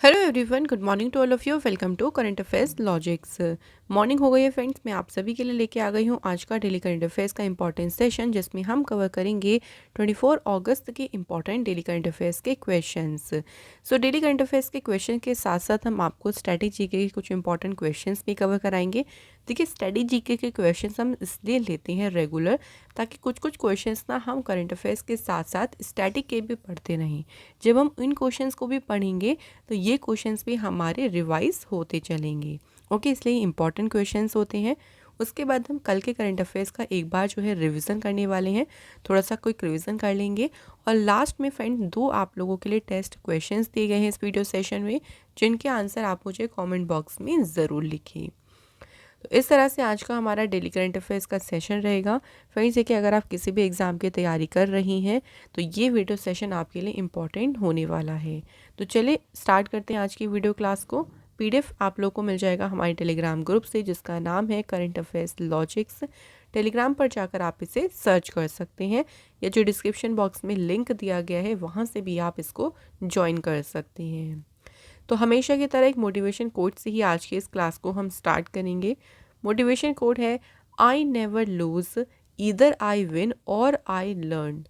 Hello everyone, good morning to all of you. Welcome to current affairs logics. Morning हो गई है friends. मैं आप सभी के लिए लेके आ गई हूँ आज का डेली करंट अफेयर्स का इंपॉर्टेंट सेशन, जिसमें हम कवर करेंगे 24 अगस्त के इंपॉर्टेंट डेली करंट अफेयर्स के questions. So daily current affairs के क्वेश्चन के साथ साथ हम आपको स्टडी जीके के कुछ इंपॉर्टेंट क्वेश्चंस भी कवर कराएंगे। देखिए, स्टडी जीके के क्वेश्चंस हम इसलिए लेते हैं रेगुलर, ताकि कुछ कुछ क्वेश्चंस ना हम करंट अफेयर्स के साथ साथ स्टैटिक के भी पढ़ते रहें। जब हम इन क्वेश्चंस को भी पढ़ेंगे तो ये क्वेश्चंस भी हमारे रिवाइज होते चलेंगे। ओके, इसलिए इंपॉर्टेंट क्वेश्चंस होते हैं। उसके बाद हम कल के करंट अफेयर्स का एक बार जो है रिवीजन करने वाले हैं, थोड़ा सा क्विक रिवीजन कर लेंगे। और लास्ट में फ्रेंड दो आप लोगों के लिए टेस्ट क्वेश्चंस दिए गए हैं इस वीडियो सेशन में, जिनके आंसर आप मुझे कमेंट बॉक्स में ज़रूर लिखिए। तो इस तरह से आज का हमारा डेली करंट अफेयर्स का सेशन रहेगा। फ्रेंड्स, देखिए, अगर आप किसी भी एग्ज़ाम की तैयारी कर रही हैं तो ये वीडियो सेशन आपके लिए इम्पॉर्टेंट होने वाला है। तो चलिए स्टार्ट करते हैं आज की वीडियो क्लास को। पीडीएफ आप लोग को मिल जाएगा हमारे टेलीग्राम ग्रुप से, जिसका नाम है करंट अफेयर्स लॉजिक्स। टेलीग्राम पर जाकर आप इसे सर्च कर सकते हैं, या जो डिस्क्रिप्शन बॉक्स में लिंक दिया गया है वहाँ से भी आप इसको ज्वाइन कर सकते हैं। तो हमेशा की तरह एक मोटिवेशन कोट से ही आज की इस क्लास को हम स्टार्ट करेंगे। मोटिवेशन कोट है, I never lose, either I win और आई लर्न।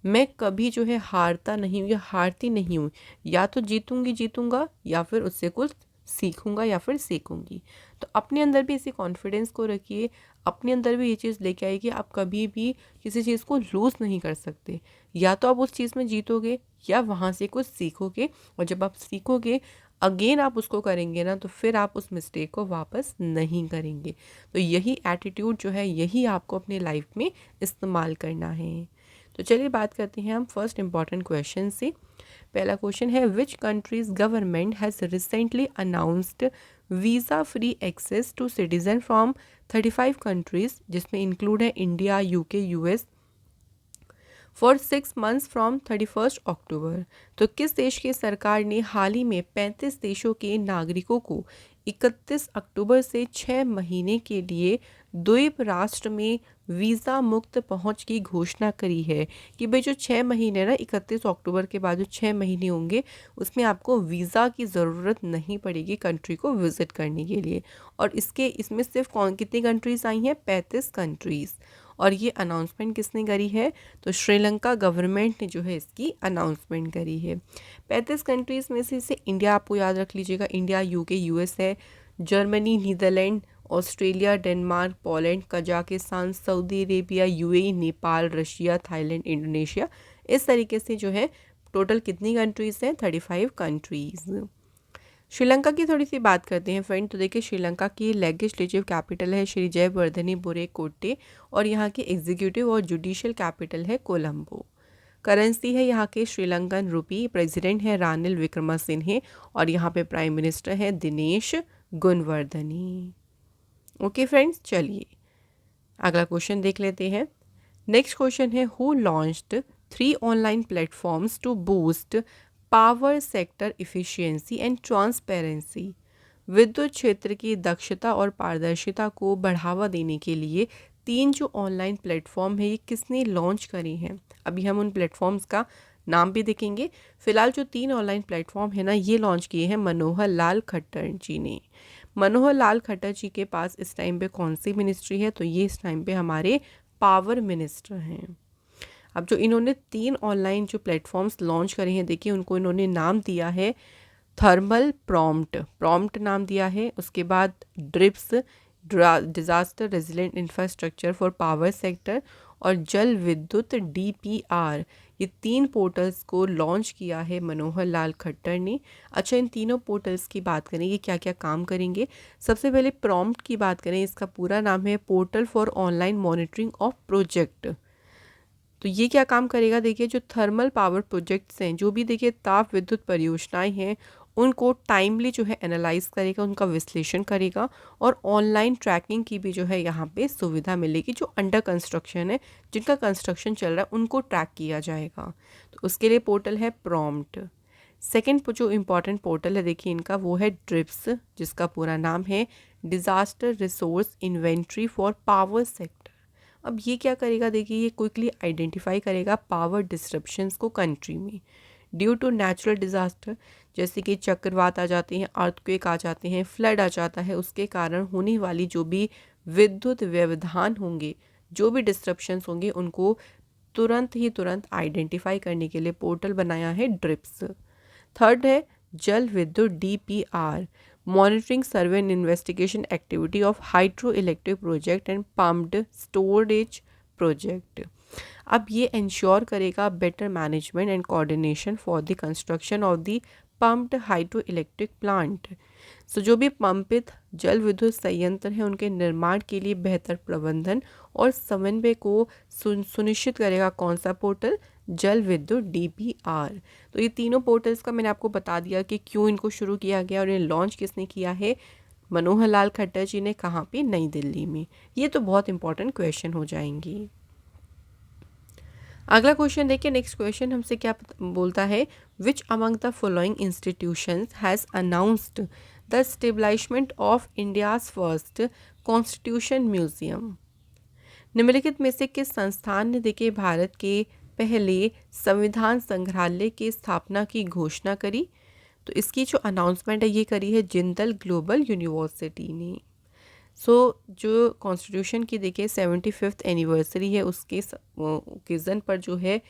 मैं कभी जो है हारता नहीं हूँ या हारती नहीं हूँ, या तो जीतूंगा या फिर उससे कुछ सीखूंगा या फिर सीखूंगी। तो अपने अंदर भी इसी कॉन्फिडेंस को रखिए, अपने अंदर भी ये चीज़ लेके आइए कि आप कभी भी किसी चीज़ को लूज़ नहीं कर सकते। या तो आप उस चीज़ में जीतोगे या वहाँ से कुछ सीखोगे, और जब आप सीखोगे अगेन आप उसको करेंगे ना, तो फिर आप उस मिस्टेक को वापस नहीं करेंगे। तो यही एटीट्यूड जो है, यही आपको अपने लाइफ में इस्तेमाल करना है। तो चलिए बात करते हैं हम फर्स्ट इंपॉर्टेंट क्वेश्चन से। पहला क्वेश्चन है, which countries government has recently announced visa free access to citizen from 35 countries, जिसमें इंक्लूड है India, UK, US, for 6 months from 31 October. तो किस देश की सरकार ने हाल ही में 35 देशों के नागरिकों को 31 अक्टूबर से 6 महीने के लिए द्वीप राष्ट्र में वीज़ा मुक्त पहुंच की घोषणा करी है। कि भाई जो 6 महीने ना, 31 अक्टूबर के बाद जो 6 महीने होंगे, उसमें आपको वीज़ा की ज़रूरत नहीं पड़ेगी कंट्री को विज़िट करने के लिए। और इसमें सिर्फ कितनी कंट्रीज़ आई हैं? 35 कंट्रीज़। और ये अनाउंसमेंट किसने करी है? तो श्रीलंका गवर्नमेंट ने जो है इसकी अनाउंसमेंट करी है। 35 कंट्रीज़ में से इंडिया आपको याद रख लीजिएगा, इंडिया, यूके, यूएस है, Germany, Netherland, Australia, Denmark, Poland, Kazakhstan, Saudi Arabia, UAE, Nepal, Russia, Thailand, Indonesia. इस तरीके से जो है टोटल कितनी कंट्रीज़ हैं? 35 कंट्रीज़। श्रीलंका की थोड़ी सी बात करते हैं फ्रेंड। तो देखिए, श्रीलंका की लेजिस्लेटिव कैपिटल है श्री जयवर्धने बुरेकोटे, और यहाँ की एग्जीक्यूटिव और जुडिशियल कैपिटल है कोलंबो। करेंसी है यहाँ के श्रीलंकन रुपी। प्रेसिडेंट है रानिल विक्रमसिंघे, और यहाँ पे प्राइम मिनिस्टर है दिनेश गुणवर्धनी। ओके फ्रेंड्स, चलिए अगला क्वेश्चन देख लेते हैं। नेक्स्ट क्वेश्चन है, who launched 3 online platforms to boost power sector efficiency and transparency. विद्युत क्षेत्र की दक्षता और पारदर्शिता को बढ़ावा देने के लिए 3 जो ऑनलाइन प्लेटफॉर्म है, ये किसने लॉन्च करे हैं? अभी हम उन प्लेटफॉर्म्स का नाम भी देखेंगे। फिलहाल जो 3 ऑनलाइन प्लेटफॉर्म है ना, ये लॉन्च किए हैं मनोहर लाल खट्टर जी ने। मनोहर लाल खट्टर जी के पास इस टाइम पे कौन सी मिनिस्ट्री है? तो ये इस टाइम पे हमारे पावर मिनिस्टर हैं। अब जो इन्होंने 3 ऑनलाइन जो प्लेटफॉर्म्स लॉन्च करे हैं, देखिए उनको इन्होंने नाम दिया है थर्मल प्रॉम्प्ट नाम दिया है। उसके बाद drips, disaster resilient infrastructure for power sector, और जल विद्युत डीपीआर। ये 3 पोर्टल्स को लॉन्च किया है मनोहर लाल खट्टर ने। अच्छा, इन तीनों पोर्टल्स की बात करें, ये क्या क्या काम करेंगे? सबसे पहले प्रॉम्प्ट की बात करें, इसका पूरा नाम है portal for online monitoring of project. तो ये क्या काम करेगा? देखिए, जो थर्मल पावर प्रोजेक्ट्स हैं, जो भी देखिए ताप विद्युत परियोजनाएं हैं, उनको टाइमली जो है एनालाइज करेगा, उनका विश्लेषण करेगा, और ऑनलाइन ट्रैकिंग की भी जो है यहाँ पे सुविधा मिलेगी। जो अंडर कंस्ट्रक्शन है, जिनका कंस्ट्रक्शन चल रहा है, उनको ट्रैक किया जाएगा। तो उसके लिए पोर्टल है प्रॉम्प्ट। सेकेंड जो इम्पॉर्टेंट पोर्टल है देखिए इनका, वो है ड्रिप्स, जिसका पूरा नाम है disaster resource inventory for power sector. अब ये क्या करेगा? देखिए, ये क्विकली आइडेंटिफाई करेगा पावर डिस्ट्रप्शंस को कंट्री में ड्यू टू नेचुरल डिज़ास्टर। जैसे कि चक्रवात आ जाते हैं, अर्थक्वेक आ जाते हैं, फ्लड आ जाता है, उसके कारण होने वाली जो भी विद्युत व्यवधान होंगे, जो भी डिस्ट्रप्शंस होंगे, उनको तुरंत आइडेंटिफाई करने के लिए पोर्टल बनाया है ड्रिप्स। थर्ड है जल विद्युत DPR, monitoring survey and investigation activity of hydro electric project and pumped storage project. अब ये इंश्योर करेगा better management and coordination for the construction of the pumped hydro electric plant. So जो भी पंपित जल विद्युत संयंत्र हैं उनके निर्माण के लिए बेहतर प्रबंधन और समन्वय को सुनिश्चित करेगा कौन सा पोर्टल, जल विद्युत DPR। तो ये तीनों पोर्टल्स का मैंने आपको बता दिया कि क्यों इनको शुरू किया गया और इन्हें लॉन्च किसने किया है, मनोहर लाल खट्टर जी ने। कहाँ पे, नई दिल्ली में। ये तो बहुत इंपॉर्टेंट क्वेश्चन हो जाएंगी। अगला क्वेश्चन देखिए, नेक्स्ट क्वेश्चन हमसे क्या बोलता है, which among the following institutions has announced the establishment of India's first constitution museum. निम्नलिखित में से किस संस्थान ने देखिए भारत के पहले संविधान संग्रहालय की स्थापना की घोषणा करी? तो इसकी जो अनाउंसमेंट है ये करी है जिंदल ग्लोबल यूनिवर्सिटी ने। जो कॉन्स्टिट्यूशन की देखिए 75th एनिवर्सरी है, उसके ओकेज़न पर जो है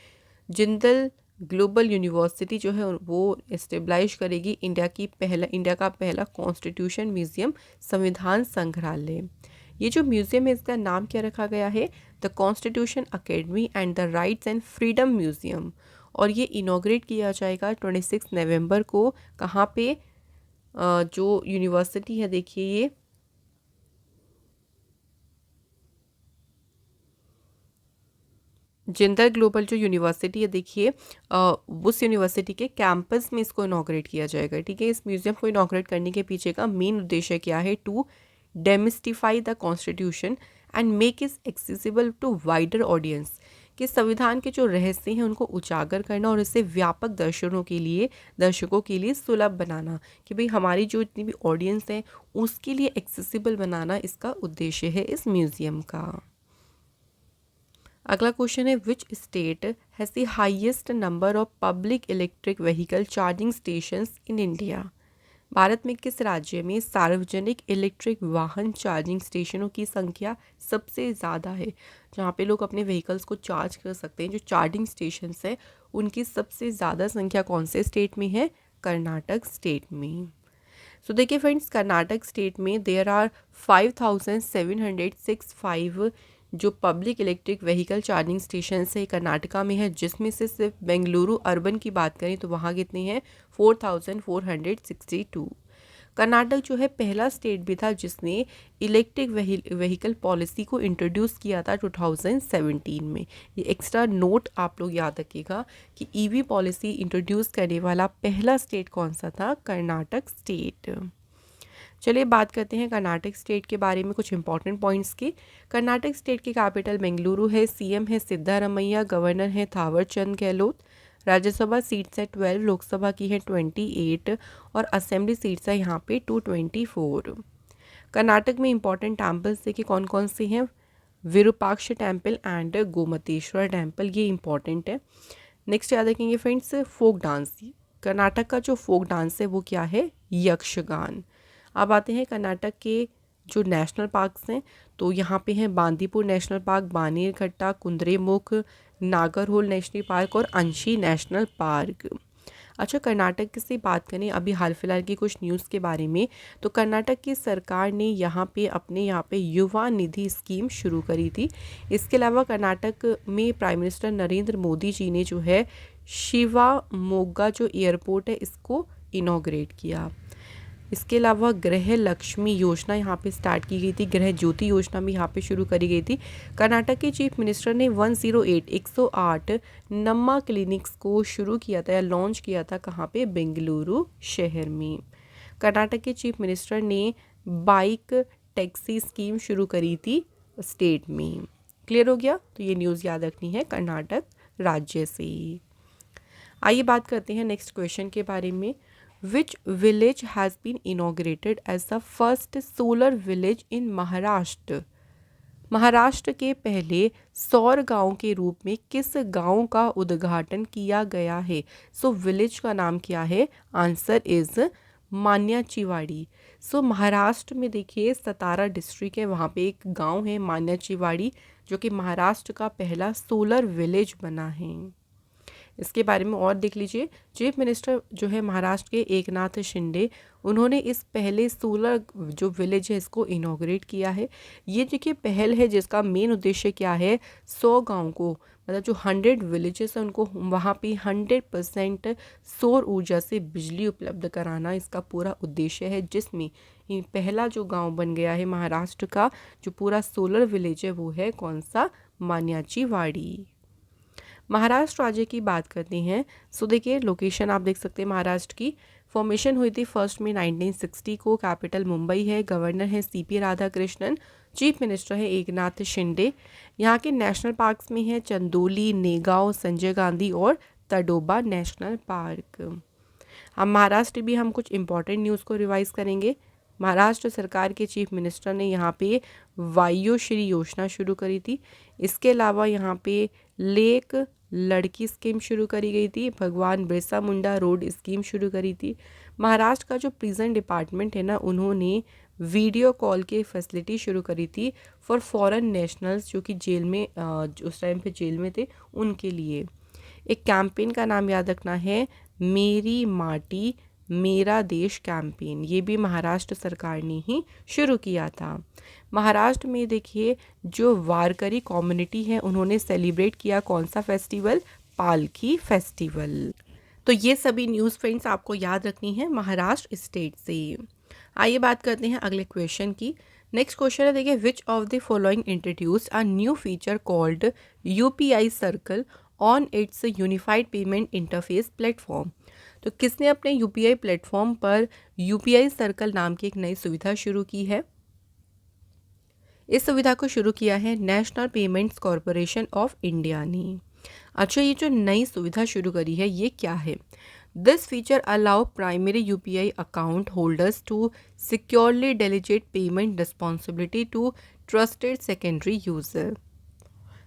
जिंदल ग्लोबल यूनिवर्सिटी जो है वो इस्टेब्लिश करेगी इंडिया का पहला कॉन्स्टिट्यूशन म्यूज़ियम, संविधान संग्रहालय। ये जो म्यूज़ियम है इसका नाम क्या रखा गया है, the constitution academy and the rights and freedom museum. और ये इनॉग्रेट किया जाएगा 26 नवंबर को। कहाँ पे, जो यूनिवर्सिटी है देखिए ये जिंदल ग्लोबल जो यूनिवर्सिटी है देखिए उस यूनिवर्सिटी के कैंपस में इसको इनॉग्रेट किया जाएगा। ठीक है, इस म्यूज़ियम को इनॉग्रेट करने के पीछे का मेन उद्देश्य क्या है, to demystify the constitution and make it accessible to wider audience, कि संविधान के जो रहस्य हैं उनको उजागर करना और इसे व्यापक दर्शकों के लिए सुलभ बनाना, कि भाई हमारी जो इतनी भी ऑडियंस है उसके लिए एक्सेसिबल बनाना इसका उद्देश्य है इस म्यूज़ियम का। अगला क्वेश्चन है, which state has the highest number of public electric vehicle charging stations in India. Bharat में किस राज्य में सार्वजनिक इलेक्ट्रिक वाहन चार्जिंग स्टेशनों की संख्या सबसे ज़्यादा है, जहाँ पे लोग अपने व्हीकल्स को चार्ज कर सकते हैं, जो चार्जिंग स्टेशंस है उनकी सबसे ज़्यादा संख्या कौन से स्टेट में है, कर्नाटक स्टेट में। सो देखिए फ्रेंड्स, कर्नाटक स्टेट में देयर आर 5765 जो public electric vehicle charging station है कर्नाटका में है, जिसमें से सिर्फ बेंगलुरु अर्बन की बात करें तो वहाँ कितने हैं, 4462। कर्नाटक जो है पहला स्टेट भी था जिसने इलेक्ट्रिक व्हीकल पॉलिसी को इंट्रोड्यूस किया था 2017 में। ये एक्स्ट्रा नोट आप लोग याद रखिएगा कि ईवी पॉलिसी इंट्रोड्यूस करने वाला पहला स्टेट कौन सा था, कर्नाटक स्टेट। चलिए बात करते हैं कर्नाटक स्टेट के बारे में कुछ इंपॉर्टेंट पॉइंट्स की। कर्नाटक स्टेट की कैपिटल बेंगलुरु है, सीएम है सिद्धारमैया, गवर्नर है थावर चंद गहलोत, राज्यसभा सीट्स है 12, लोकसभा की है 28 और असेंबली सीट्स है यहाँ पे 224। कर्नाटक में इंपॉर्टेंट टेम्पल्स देखिए कौन कौन से हैं, Virupaksha temple and Gomateshwara temple, ये इंपॉर्टेंट है। नेक्स्ट याद रखेंगे फ्रेंड्स, फोक डांस। कर्नाटक का जो फोक डांस है वो क्या है, यक्षगान। अब आते हैं कर्नाटक के जो नेशनल पार्क्स हैं, तो यहाँ पे हैं Bandipur National Park, Bannerghatta, Kudremukh, Nagarhole National Park और अंशी नेशनल पार्क। अच्छा, कर्नाटक की से बात करें अभी हाल फिलहाल की कुछ न्यूज़ के बारे में, तो कर्नाटक की सरकार ने यहाँ पे युवा निधि स्कीम शुरू करी थी। इसके अलावा कर्नाटक में प्राइम मिनिस्टर नरेंद्र मोदी जी ने जो है शिवामोगा जो एयरपोर्ट है इसको इनॉग्रेट किया। इसके अलावा गृह लक्ष्मी योजना यहाँ पे स्टार्ट की गई थी, गृह ज्योति योजना भी यहाँ पे शुरू करी गई थी। कर्नाटक के चीफ मिनिस्टर ने 108 नम्मा क्लिनिक्स को शुरू किया था या लॉन्च किया था, कहाँ पे, बेंगलुरु शहर में। कर्नाटक के चीफ मिनिस्टर ने बाइक टैक्सी स्कीम शुरू करी थी स्टेट में। क्लियर हो गया, तो ये न्यूज़ याद रखनी है कर्नाटक राज्य से। आइए बात करते हैं नेक्स्ट क्वेश्चन के बारे में। Which village has been inaugurated as the first solar village in Maharashtra? Maharashtra के पहले सौर गांव के रूप में किस गांव का उद्घाटन किया गया है? सो विलेज का नाम क्या है? Answer is Manyachiwadi. So Maharashtra में देखिए सतारा डिस्ट्रिक्ट है, वहाँ पे एक गांव है मान्याचीवाड़ी, जो कि महाराष्ट्र का पहला सोलर विलेज बना है। इसके बारे में और देख लीजिए। चीफ मिनिस्टर जो है महाराष्ट्र के एकनाथ शिंदे, उन्होंने इस पहले सोलर जो विलेज है इसको इनॉग्रेट किया है। ये देखिए पहल है जिसका मेन उद्देश्य क्या है? 100 गांव को, मतलब जो 100 विलेजेस हैं उनको वहाँ पे 100% सौर ऊर्जा से बिजली उपलब्ध कराना इसका पूरा उद्देश्य है, जिसमें ये पहला जो गांव बन गया है महाराष्ट्र का जो पूरा सोलर विलेज है वो है कौन सा? मान्याचीवाड़ी। महाराष्ट्र राज्य की बात करते हैं। सो देखिए लोकेशन आप देख सकते हैं महाराष्ट्र की। फॉर्मेशन हुई थी 1 मई 1960 को। कैपिटल मुंबई है। गवर्नर है सीपी राधाकृष्णन। चीफ मिनिस्टर है एकनाथ शिंदे। यहाँ के नेशनल पार्क्स में है चंदोली, नेगांव, संजय गांधी और तडोबा नेशनल पार्क। अब महाराष्ट्र भी हम कुछ इंपॉर्टेंट न्यूज़ को रिवाइज करेंगे। महाराष्ट्र सरकार के चीफ मिनिस्टर ने यहाँ पे वायुश्री योजना शुरू करी थी। इसके अलावा यहाँ पे लेक लड़की स्कीम शुरू करी गई थी। भगवान बिरसा मुंडा रोड स्कीम शुरू करी थी। महाराष्ट्र का जो प्रिजन डिपार्टमेंट है ना, उन्होंने वीडियो कॉल की फैसिलिटी शुरू करी थी फॉर फॉरेन नेशनल्स जो कि जेल में उस टाइम पे जेल में थे उनके लिए। एक कैंपेन का नाम याद रखना है, मेरी माटी मेरा देश कैंपेन। ये भी महाराष्ट्र सरकार ने ही शुरू किया था। महाराष्ट्र में देखिए जो वारकरी कम्युनिटी है उन्होंने सेलिब्रेट किया कौन सा फेस्टिवल? पालकी फेस्टिवल। तो ये सभी न्यूज़ फ्रेंड्स आपको याद रखनी है महाराष्ट्र स्टेट से। आइए बात करते हैं अगले क्वेश्चन की। नेक्स्ट क्वेश्चन है देखिए, विच of the following introduce a new feature called UPI circle on it's unified payment interface platform? तो किसने अपने यूपीआई प्लेटफॉर्म पर यूपीआई सर्कल नाम की एक नई सुविधा शुरू की है? इस सुविधा को शुरू किया है national Payments Corporation of India ने। अच्छा, ये जो नई सुविधा शुरू करी है ये क्या है? This feature allow primary UPI account holders to securely delegate payment responsibility to trusted secondary user.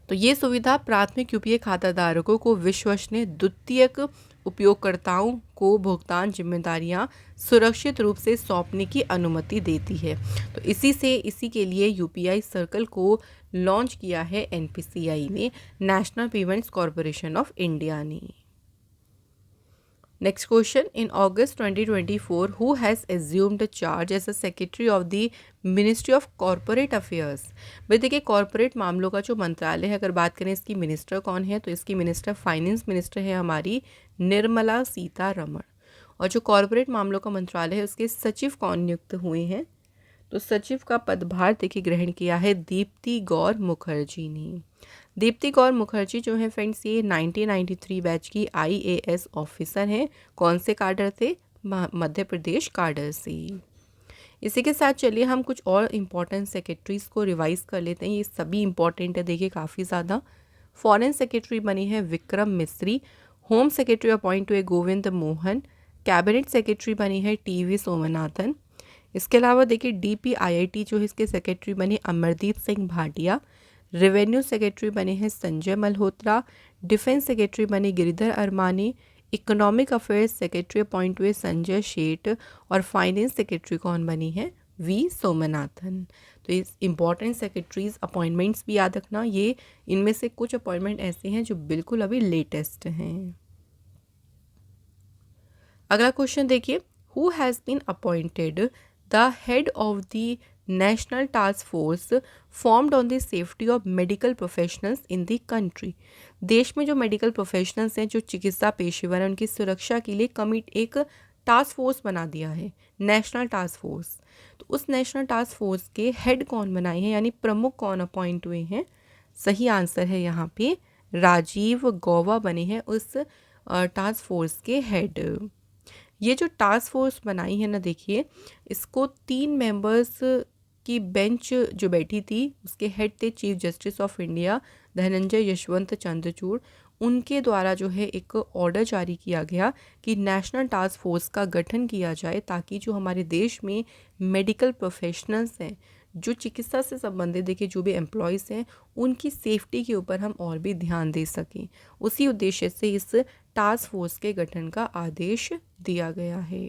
तो ये सुविधा प्राथमिक यूपीआई खाताधारकों को विश्वसनीय द्वितीयक उपयोगकर्ताओं को भुगतान जिम्मेदारियां सुरक्षित रूप से सौंपने की अनुमति देती है। तो इसी के लिए यूपीआई सर्कल को लॉन्च किया है एनपीसीआई ने, National Payments Corporation of India ने। Next question, in August 2024 who has assumed charge as a secretary of the ministry of corporate affairs? भाई देखिए कॉरपोरेट मामलों का जो मंत्रालय है, अगर बात करें इसकी मिनिस्टर कौन है, तो इसकी मिनिस्टर फाइनेंस मिनिस्टर है हमारी निर्मला सीतारमण। और जो कॉरपोरेट मामलों का मंत्रालय है उसके सचिव कौन नियुक्त हुए हैं? तो सचिव का पदभार देखिए ग्रहण किया है दीप्ति गौर मुखर्जी ने। दीप्ति गौर मुखर्जी जो है फ्रेंड्स ये 1993 बैच की आईएएस ऑफिसर हैं। कौन से काडर थे? मध्य प्रदेश काडर से। इसी के साथ चलिए हम कुछ और इम्पोर्टेंट सेक्रेटरीज को रिवाइज कर लेते हैं। ये सभी इम्पोर्टेंट है देखिए काफ़ी ज़्यादा। फॉरेन सेक्रेटरी बनी है Vikram Misri. Home secretary appoint हुए गोविंद मोहन। कैबिनेट सेक्रेटरी बनी है टीवी सोमनाथन। इसके अलावा देखिए डीपीआईआईटी जो है इसके सेक्रेटरी बने अमरदीप सिंह भाटिया। रेवेन्यू सेक्रेटरी बने हैं संजय मल्होत्रा। डिफेंस सेक्रेटरी बने Giridhar Aramane. Economic affairs secretary appoint हुए संजय शेठ। और फाइनेंस सेक्रेटरी कौन बनी है? वी सोमनाथन। तो इस इम्पॉर्टेंट सेक्रेटरीज अपॉइंटमेंट्स भी याद रखना, ये इनमें से कुछ अपॉइंटमेंट ऐसे हैं जो बिल्कुल अभी लेटेस्ट हैं। अगला क्वेश्चन देखिए, who has been appointed the head of the national task force formed on the safety of medical professionals in the country? देश में जो मेडिकल प्रोफेशनल्स हैं, जो चिकित्सा पेशेवर हैं, उनकी सुरक्षा के लिए एक टास्क फोर्स बना दिया है, नेशनल टास्क फोर्स। तो उस नेशनल टास्क फोर्स के हेड कौन बनाए हैं, यानी प्रमुख कौन अपॉइंट हुए हैं? सही आंसर है यहाँ पे राजीव गौबा बने हैं उस टास्क फोर्स के हेड। ये जो टास्क फोर्स बनाई है ना, देखिए इसको 3 मेंबर्स की बेंच जो बैठी थी उसके हेड थे chief justice of India Dhananjay Yashwant Chandrachud. उनके द्वारा जो है एक ऑर्डर जारी किया गया कि नेशनल टास्क फोर्स का गठन किया जाए ताकि जो हमारे देश में मेडिकल प्रोफेशनल्स हैं, जो चिकित्सा से संबंधित देखिए जो भी एम्प्लॉयज़ हैं उनकी सेफ्टी के ऊपर हम और भी ध्यान दे सकें, उसी उद्देश्य से इस टास्क फोर्स के गठन का आदेश दिया गया है।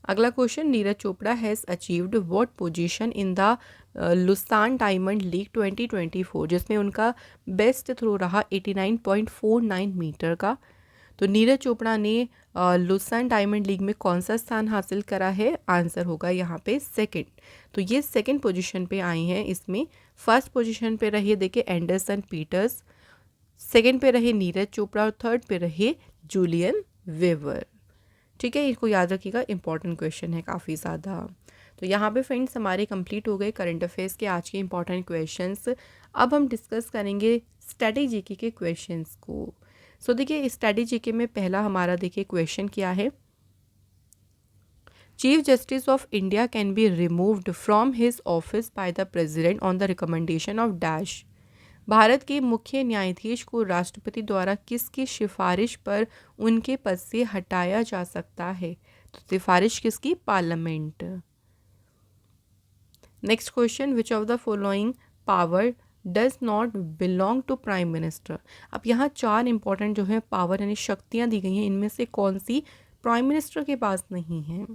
अगला question, Neeraj Chopra has achieved what position in the Lausanne diamond league 2024, जिसमें उनका बेस्ट थ्रो रहा 89.49 मीटर का। तो नीरज चोपड़ा ने लुसान डायमंड लीग में कौन सा स्थान हासिल करा है? आंसर होगा यहाँ पे सेकंड। तो ये सेकंड पोजीशन पे आए हैं। इसमें फर्स्ट पोजीशन पे रहे देखिए एंडरसन पीटर्स, सेकंड पे रहे नीरज चोपड़ा और थर्ड पे रहे जूलियन वेवर। ठीक है, इसको याद रखिएगा, इंपॉर्टेंट क्वेश्चन है काफ़ी ज़्यादा। तो यहाँ पे फ्रेंड्स हमारे कंप्लीट हो गए करंट अफेयर्स के आज के इंपॉर्टेंट क्वेश्चंस। अब हम डिस्कस करेंगे स्टडी जीके के क्वेश्चंस को। सो देखिए स्टडी जीके में पहला हमारा देखिए क्वेश्चन क्या है, chief justice of India can be removed from his office by the president on the recommendation of dash. Bharat के मुख्य न्यायाधीश को राष्ट्रपति द्वारा किसकी सिफारिश पर उनके पद से हटाया जा सकता है? तो सिफारिश किसकी? Parliament. Next question, which of the following power does not belong to prime minister. अब यहाँ चार इंपॉर्टेंट जो है पावर यानी शक्तियाँ दी गई हैं, इनमें से कौन सी प्राइम मिनिस्टर के पास नहीं है?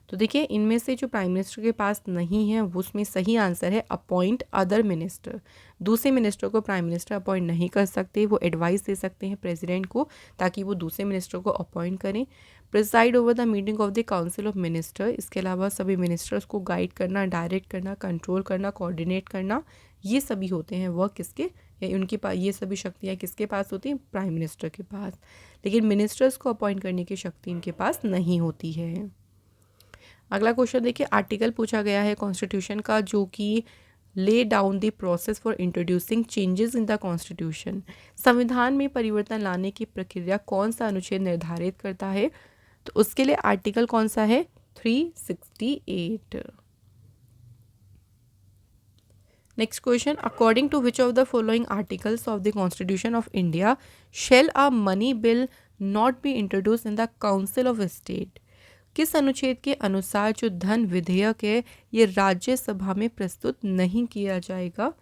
तो देखिए इनमें से जो प्राइम मिनिस्टर के पास नहीं है उसमें सही आंसर है अपॉइंट अदर मिनिस्टर। दूसरे मिनिस्टर को प्राइम मिनिस्टर अपॉइंट नहीं कर सकते, वो एडवाइस दे सकते हैं प्रेसिडेंट को ताकि वो दूसरे मिनिस्टर को अपॉइंट करें। Preside over the meeting of the council of minister, इसके अलावा सभी मिनिस्टर्स को गाइड करना, डायरेक्ट करना, कंट्रोल करना, कोऑर्डिनेट करना, ये सभी होते हैं वह किसके या उनके पास, ये सभी शक्तियाँ किसके पास होती हैं? प्राइम मिनिस्टर के पास। लेकिन मिनिस्टर्स को अपॉइंट करने की शक्ति इनके पास नहीं होती है। अगला क्वेश्चन देखिए, आर्टिकल पूछा गया है कॉन्स्टिट्यूशन का जो कि lay down the process for introducing changes in the constitution. संविधान में परिवर्तन लाने की प्रक्रिया कौन सा अनुच्छेद निर्धारित करता है? तो उसके लिए आर्टिकल कौन सा है? 368। Next question, according to which of the following articles of the constitution of India shall a money bill not be introduce in the council of state. किस अनुच्छेद के अनुसार जो धन विधेयक है ये राज्यसभा में प्रस्तुत नहीं किया जाएगा?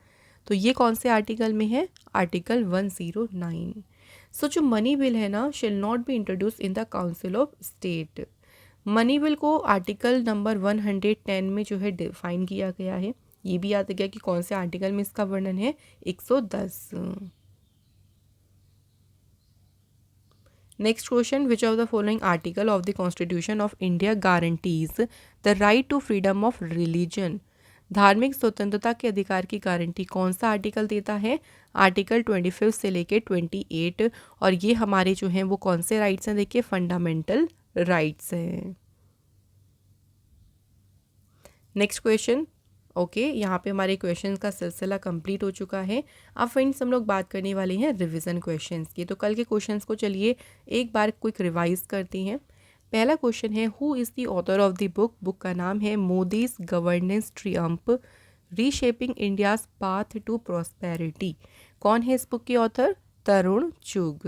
तो ये कौन से आर्टिकल में है? आर्टिकल 109। सो जो मनी बिल है ना shall not be introduce in the council of state. Money bill को आर्टिकल नंबर 110 में जो है डिफाइन किया गया है। ये भी याद रखिएगा कि कौन से आर्टिकल में इसका वर्णन है? 110। Next question, which of the following article of the constitution of India guarantees the right to freedom of religion. धार्मिक स्वतंत्रता के अधिकार की गारंटी कौन सा आर्टिकल देता है? आर्टिकल 25 से लेके 28। और ये हमारे जो हैं वो कौन से राइट्स हैं? देखिए फंडामेंटल राइट्स हैं। नेक्स्ट क्वेश्चन, ओके यहाँ पे हमारे क्वेश्चंस का सिलसिला कंप्लीट हो चुका है। अब फ्रेंड्स हम लोग बात करने वाले हैं रिवीजन क्वेश्चंस की। तो कल के क्वेश्चंस को चलिए एक बार क्विक रिवाइज करते हैं। पहला क्वेश्चन है, who is the author of the book. Book का नाम है Modi's governance triumph reshaping India's path to prosperity. कौन है इस बुक के ऑथर? तरुण चुग।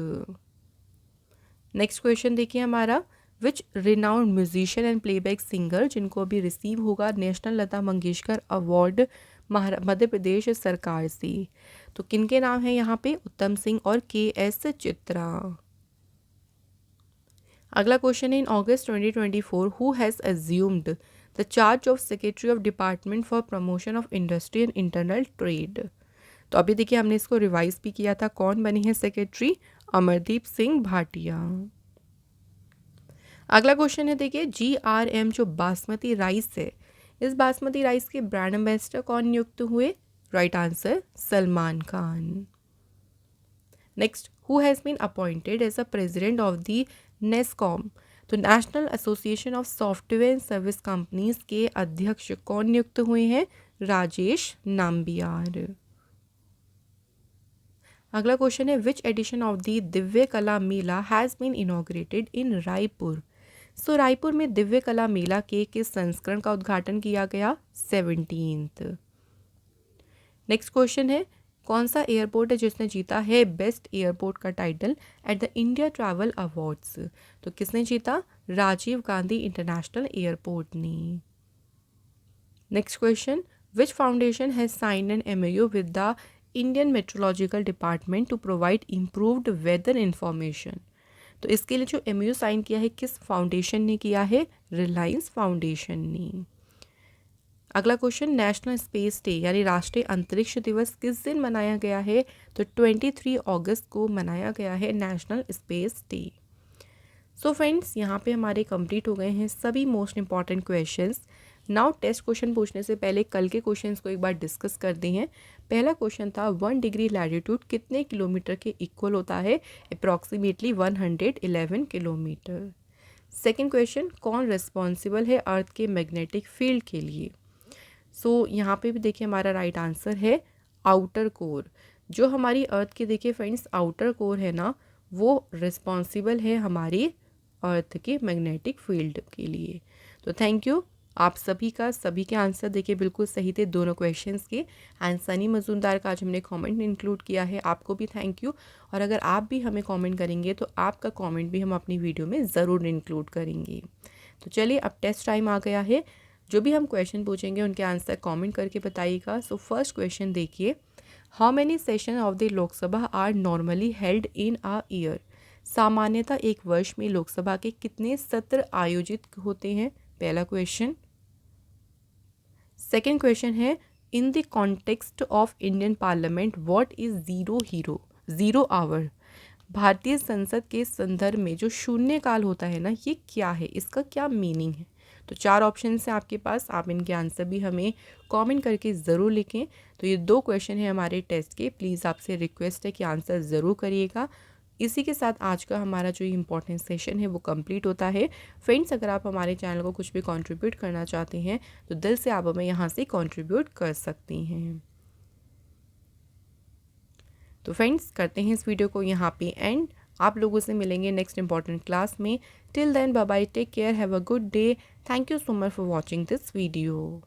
नेक्स्ट क्वेश्चन देखिए हमारा, which renowned musician and playback singer जिनको अभी रिसीव होगा नेशनल लता मंगेशकर अवार्ड मध्य प्रदेश सरकार से। तो किनके नाम है यहाँ पे? उत्तम सिंह और KS चित्रा। अगला क्वेश्चन है, इन August 2024 who has assumed the charge of secretary of department for promotion of industry and internal trade. तो अभी देखिए हमने इसको रिवाइज भी किया था, कौन बनी है सेक्रेटरी? अमरदीप सिंह भाटिया। अगला क्वेश्चन है देखिए, GRM जो बासमती राइस है, इस बासमती राइस के ब्रांड एम्बेसडर कौन नियुक्त हुए? Right answer Salman Khan. Next, who has been appointed as a president of the NASSCOM. तो National Association of Software and Service Companies के अध्यक्ष कौन नियुक्त हुए हैं? राजेश नाम्बियार। अगला क्वेश्चन है, which edition of the Divya Kala Mela has been inaugurated in Raipur. So Raipur में दिव्य कला मेला के किस संस्करण का उद्घाटन किया गया? 17th। नेक्स्ट क्वेश्चन है, कौन सा एयरपोर्ट है जिसने जीता है बेस्ट एयरपोर्ट का title at the India travel awards. तो किसने जीता? राजीव गांधी इंटरनेशनल एयरपोर्ट ने। Next question, which foundation has signed an MOU with the Indian meteorological department to provide improved weather information. तो इसके लिए जो MOU साइन किया है किस फाउंडेशन ने किया है, रिलायंस फाउंडेशन ने। अगला क्वेश्चन, नेशनल स्पेस डे यानी राष्ट्रीय अंतरिक्ष दिवस किस दिन मनाया गया है, तो 23 अगस्त को मनाया गया है national space day. So friends, यहाँ पे हमारे कंप्लीट हो गए हैं सभी most important questions. Now test question पूछने से पहले कल के क्वेश्चंस को एक बार डिस्कस करते हैं। पहला क्वेश्चन था 1 डिग्री लैटिट्यूड कितने किलोमीटर के इक्वल होता है, अप्रॉक्सीमेटली 111 किलोमीटर। सेकेंड क्वेश्चन, कौन रिस्पॉन्सिबल है अर्थ के मैग्नेटिक फील्ड के लिए। सो यहाँ पे भी देखिए हमारा राइट आंसर है आउटर कोर। जो हमारी अर्थ के देखिए फ्रेंड्स आउटर कोर है ना, वो रिस्पॉन्सिबल है हमारी अर्थ के मैग्नेटिक फील्ड के लिए। तो थैंक यू आप सभी का, सभी के आंसर देखिए बिल्कुल सही थे दोनों क्वेश्चंस के। एंड सनी मजूमदार का आज हमने कमेंट इंक्लूड किया है, आपको भी थैंक यू। और अगर आप भी हमें कमेंट करेंगे तो आपका कमेंट भी हम अपनी वीडियो में ज़रूर इंक्लूड करेंगे। तो चलिए अब टेस्ट टाइम आ गया है। जो भी हम क्वेश्चन पूछेंगे उनके आंसर कमेंट करके बताइएगा। सो फर्स्ट क्वेश्चन देखिए, how many session of the Lok Sabha are normally held in a year. सामान्यतः एक वर्ष में लोकसभा के कितने सत्र आयोजित होते हैं, पहला क्वेश्चन। सेकेंड क्वेश्चन है, in the context of Indian parliament what is zero hour. भारतीय संसद के संदर्भ में जो शून्यकाल होता है ना, ये क्या है, इसका क्या मीनिंग है। तो 4 ऑप्शन हैं आपके पास, आप इनके आंसर भी हमें कमेंट करके ज़रूर लिखें। तो ये 2 क्वेश्चन हैं हमारे टेस्ट के, प्लीज़ आपसे रिक्वेस्ट है कि आंसर ज़रूर करिएगा। इसी के साथ आज का हमारा जो इम्पोर्टेंट सेशन है वो कंप्लीट होता है। फ्रेंड्स, अगर आप हमारे चैनल को कुछ भी कंट्रीब्यूट करना चाहते हैं तो दिल से आप हमें यहाँ से कंट्रीब्यूट कर सकती हैं। तो फ्रेंड्स, करते हैं इस वीडियो को यहाँ पे एंड। आप लोगों से मिलेंगे नेक्स्ट इंपॉर्टेंट क्लास में। Till then bye bye, take care, have a good day. Thank you so much for watching this video.